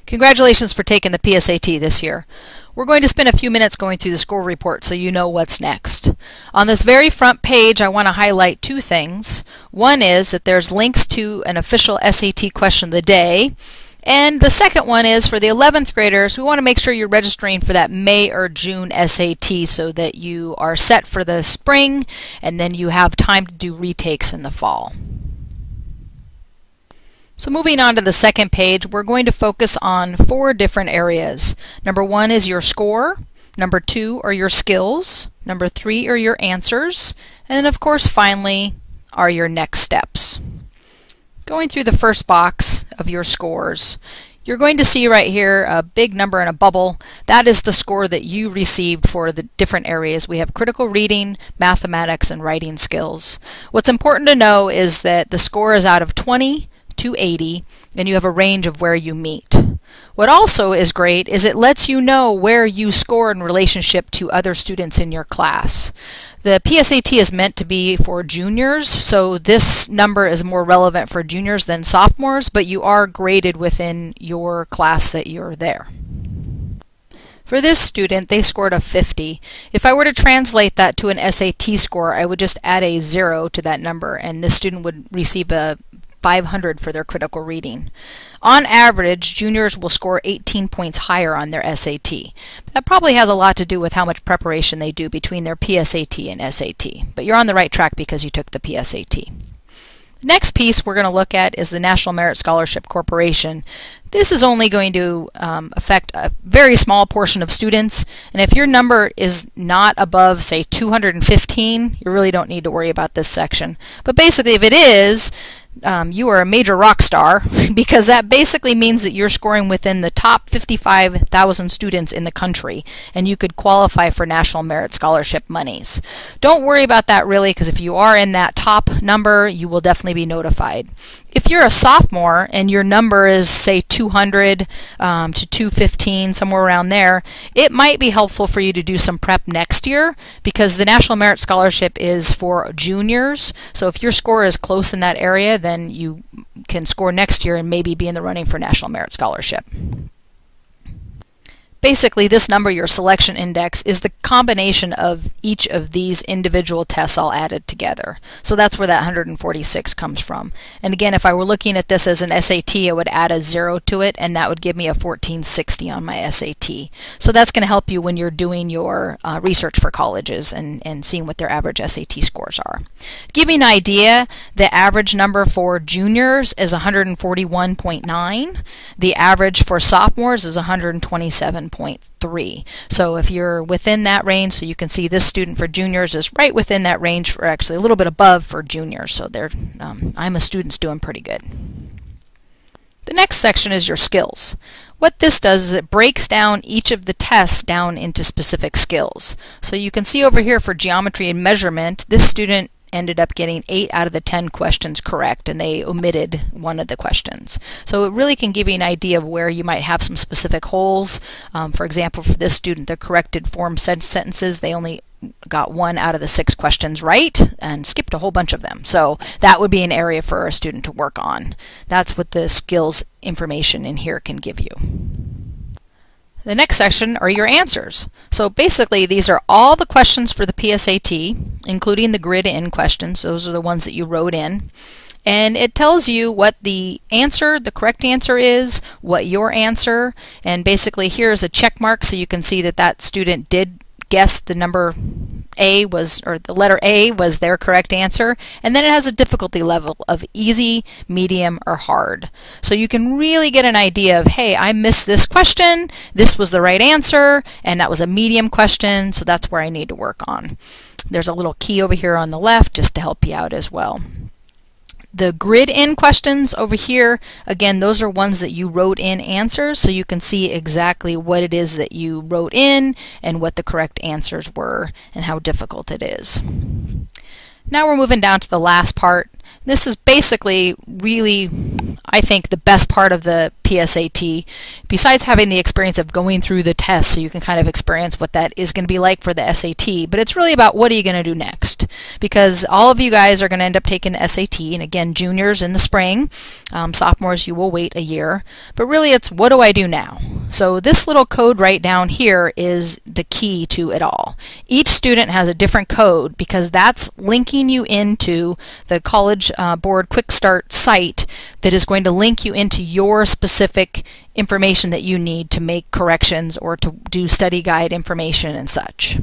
Congratulations for taking the PSAT this year. We're going to spend a few minutes going through the score report so you know what's next. On this very front page, I want to highlight two things. One is that there's links to an official SAT question of the day. And the second one is for the 11th graders, we want to make sure you're registering for that May or June SAT so that you are set for the spring and then you have time to do retakes in the fall. So moving on to the second page, we're going to focus on 4 different areas. Number 1 is your score. Number 2 are your skills. Number 3 are your answers. And then of course finally are your next steps. Going through the first box of your scores, you're going to see right here a big number in a bubble. That is the score that you received for the different areas. We have critical reading, mathematics, and writing skills. What's important to know is that the score is out of 20 to 80, and you have a range of where you meet. What also is great is it lets you know where you score in relationship to other students in your class. The PSAT is meant to be for juniors, so this number is more relevant for juniors than sophomores, but you are graded within your class that you're there. For this student, they scored a 50. If I were to translate that to an SAT score, I would just add a 0 to that number, and this student would receive a 500 for their critical reading. On average, juniors will score 18 points higher on their SAT. That probably has a lot to do with how much preparation they do between their PSAT and SAT. But you're on the right track because you took the PSAT. The next piece we're going to look at is the National Merit Scholarship Corporation. This is only going to affect a very small portion of students, and if your number is not above, say, 215, you really don't need to worry about this section. But basically, if it is, you are a major rock star because that basically means that you're scoring within the top 55,000 students in the country and you could qualify for National Merit Scholarship monies. Don't worry about that really, because if you are in that top number, you will definitely be notified. If you're a sophomore and your number is, say, 200 to 215, somewhere around there, it might be helpful for you to do some prep next year because the National Merit Scholarship is for juniors. So if your score is close in that area, then you can score next year and maybe be in the running for National Merit Scholarship. Basically, this number, your selection index, is the combination of each of these individual tests all added together. So that's where that 146 comes from. And again, if I were looking at this as an SAT, I would add a 0 to it, and that would give me a 1460 on my SAT. So that's going to help you when you're doing your research for colleges and seeing what their average SAT scores are. To give you an idea, the average number for juniors is 141.9. The average for sophomores is 127.3. So if you're within that range, so you can see this student for juniors is right within that range, or actually a little bit above for juniors. So they're, I'm a student's doing pretty good. The next section is your skills. What this does is it breaks down each of the tests down into specific skills. So you can see over here for geometry and measurement, this student ended up getting 8 out of the 10 questions correct, and they omitted one of the questions. So it really can give you an idea of where you might have some specific holes. For example, for this student, the corrected form sentences, they only got 1 out of the 6 questions right and skipped a whole bunch of them. So that would be an area for a student to work on. That's what the skills information in here can give you. The next section are your answers. So basically these are all the questions for the PSAT, including the grid-in questions. Those are the ones that you wrote in. And it tells you what the answer, the correct answer is, what your answer, and basically here is a check mark so you can see that that student did guess the number A was, or the letter A was their correct answer, and then it has a difficulty level of easy, medium, or hard. So you can really get an idea of, hey, I missed this question, this was the right answer, and that was a medium question, so that's where I need to work on. There's a little key over here on the left just to help you out as well. The grid-in questions over here, again, those are ones that you wrote in answers, so you can see exactly what it is that you wrote in and what the correct answers were and how difficult it is. Now we're moving down to the last part. This is basically really, I think, the best part of the PSAT, besides having the experience of going through the test so you can kind of experience what that is going to be like for the SAT, but it's really about what are you going to do next, because all of you guys are going to end up taking the SAT, and again, juniors in the spring, sophomores you will wait a year, but really it's what do I do now? So this little code right down here is the key to it all. Each student has a different code because that's linking you into the College Board Quick Start site that is going to link you into your specific information that you need to make corrections or to do study guide information and such.